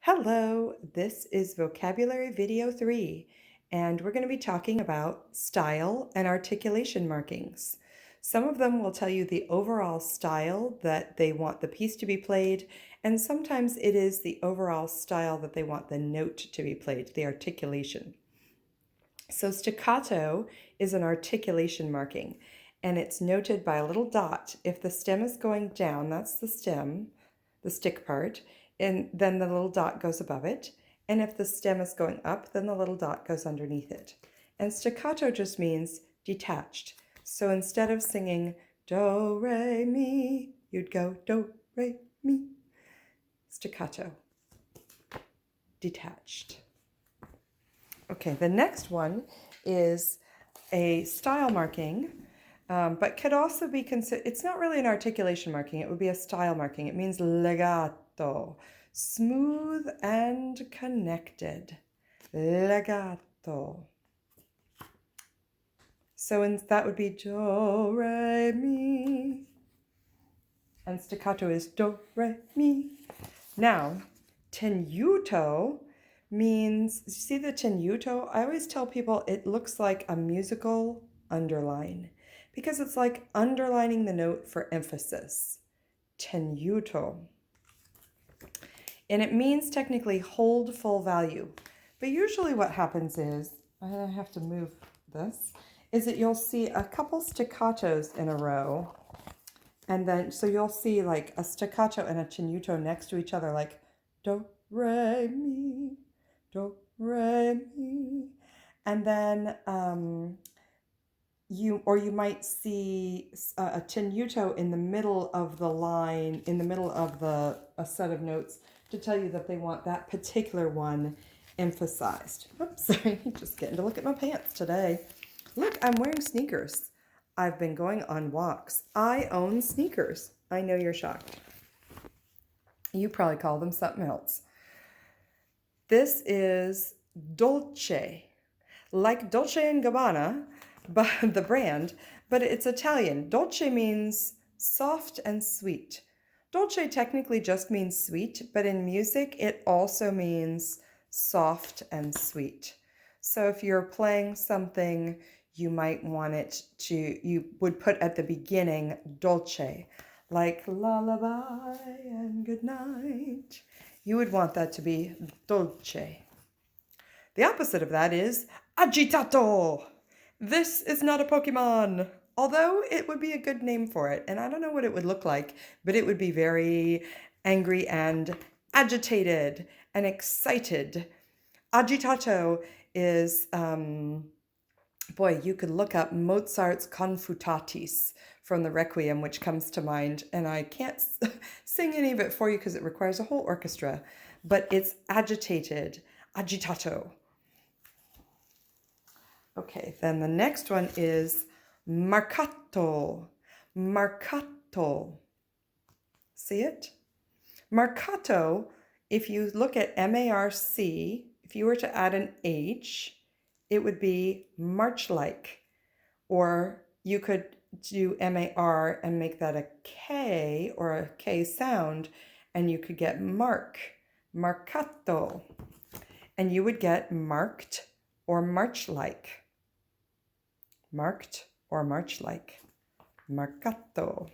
Hello, this is Vocabulary Video 3, and we're going to be talking about style and articulation markings. Some of them will tell you the overall style that they want the piece to be played, and sometimes it is the overall style that they want the note to be played, the articulation. So staccato is an articulation marking, and it's noted by a little dot. If the stem is going down, that's the stem, the stick part, and then the little dot goes above it. And if the stem is going up, then the little dot goes underneath it. And staccato just means detached. So instead of singing do, re, mi, you'd go do, re, mi. Staccato. Detached. Okay, the next one is a style marking, but could also be considered, it's not really an articulation marking, it would be a style marking. It means legato, smooth and connected. Legato. So that would be do, re, mi. And staccato is do, re, mi. Now, tenuto means, see the tenuto? I always tell people it looks like a musical underline because it's like underlining the note for emphasis. Tenuto. And it means technically hold full value. But usually what happens is, I have to move this, is that you'll see a couple staccatos in a row. And then, so you'll see like a staccato and a tenuto next to each other, like do, re, mi, do, re, mi. And then you might see a tenuto in the middle of the line, in the middle of a set of notes to tell you that they want that particular one emphasized. Oops, sorry, just getting to look at my pants today. Look, I'm wearing sneakers. I've been going on walks. I own sneakers. I know you're shocked. You probably call them something else. This is Dolce, like Dolce & Gabbana, but the brand, but it's Italian. Dolce means soft and sweet. Dolce technically just means sweet, but in music it also means soft and sweet. So if you're playing something, you might want it to, you would put at the beginning dolce, like lullaby and good night. You would want that to be dolce. The opposite of that is agitato. This is not a Pokemon, although it would be a good name for it. And I don't know what it would look like, but it would be very angry and agitated and excited. Agitato is, boy, you could look up Mozart's Confutatis from the Requiem, which comes to mind, and I can't sing any of it for you because it requires a whole orchestra, but it's agitated, agitato. Okay, then the next one is marcato, marcato. See it? Marcato, if you look at M-A-R-C, if you were to add an H, it would be march-like, or you could do M-A-R and make that a K or a K sound, and you could get mark, marcato, and you would get marked or march-like, marked or march-like, marcato.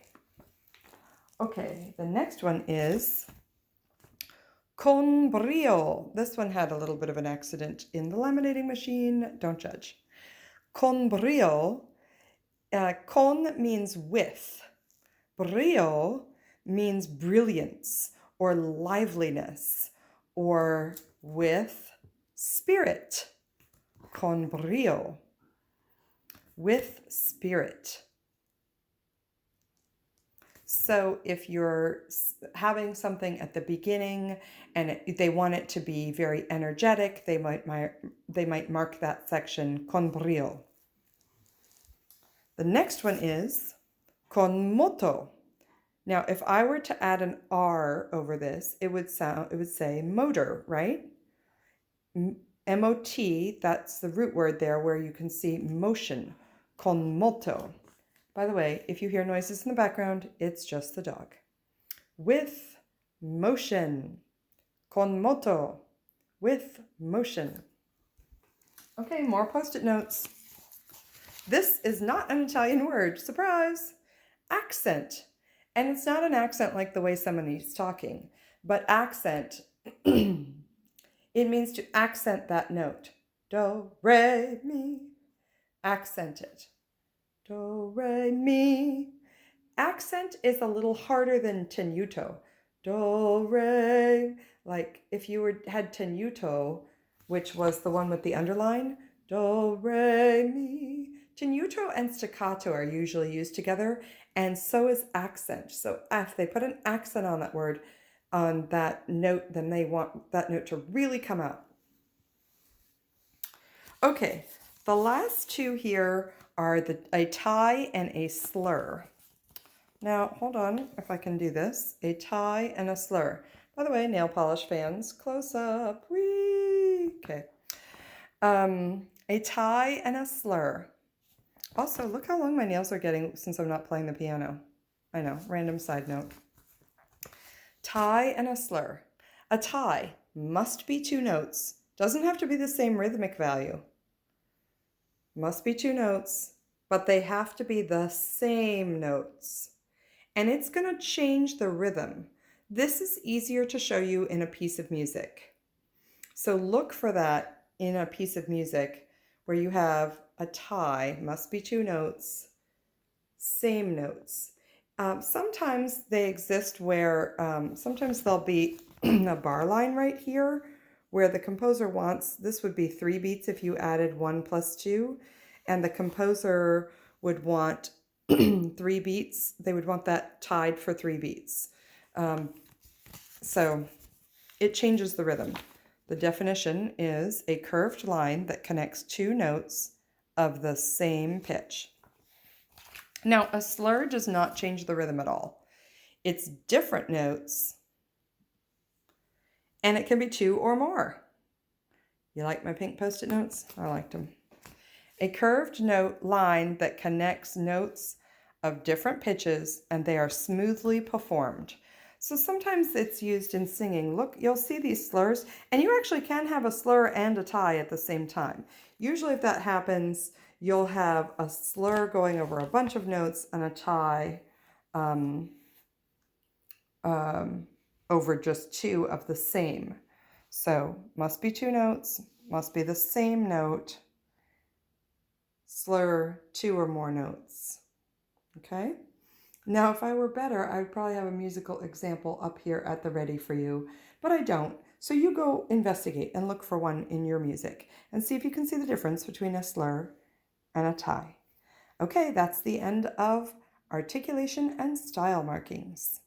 Okay, the next one is con brio. This one had a little bit of an accident in the laminating machine. Don't judge. Con brio. Con means with. Brio means brilliance or liveliness or with spirit. Con brio. With spirit. So if you're having something at the beginning and they want it to be very energetic, they might mark that section con brio. The next one is con moto. Now, if I were to add an R over this, it would say motor, right? M-O-T, that's the root word there where you can see motion, con moto. By the way, if you hear noises in the background, it's just the dog. With motion, con moto, with motion. Okay, more post-it notes. This is not an Italian word, surprise. Accent. And it's not an accent like the way somebody's talking, but accent, it means to accent that note. Do, re, mi. Accent it. Do, re, mi. Accent is a little harder than tenuto. Do, re. Like if you had tenuto, which was the one with the underline, do, re, mi. Tenuto and staccato are usually used together, and so is accent. So if they put an accent on that word, on that note, then they want that note to really come out. Okay, the last two here are a tie and a slur. Now, hold on, if I can do this. A tie and a slur. By the way, nail polish fans, close up. Whee! Okay. A tie and a slur. Also, look how long my nails are getting since I'm not playing the piano. I know, random side note. Tie and a slur. A tie must be two notes. Doesn't have to be the same rhythmic value. Must be two notes, but they have to be the same notes. And it's going to change the rhythm. This is easier to show you in a piece of music. So look for that in a piece of music where you have a tie, must be two notes, same notes. Sometimes they exist where, sometimes there'll be a bar line right here where the composer wants, this would be 3 beats if you added 1 plus 2, and the composer would want 3 beats. They would want that tied for 3 beats. So it changes the rhythm. The definition is a curved line that connects 2 notes of the same pitch. Now, a slur does not change the rhythm at all. It's different notes, and it can be 2 or more. You like my pink post-it notes? I liked them. A curved note line that connects notes of different pitches, and they are smoothly performed. So sometimes it's used in singing. Look, you'll see these slurs, and you actually can have a slur and a tie at the same time. Usually if that happens, you'll have a slur going over a bunch of notes and a tie over just 2 of the same. So must be 2 notes, must be the same note, slur 2 or more notes. Okay? Now, if I were better, I would probably have a musical example up here at the ready for you, but I don't. So you go investigate and look for one in your music and see if you can see the difference between a slur and a tie. Okay, that's the end of articulation and style markings.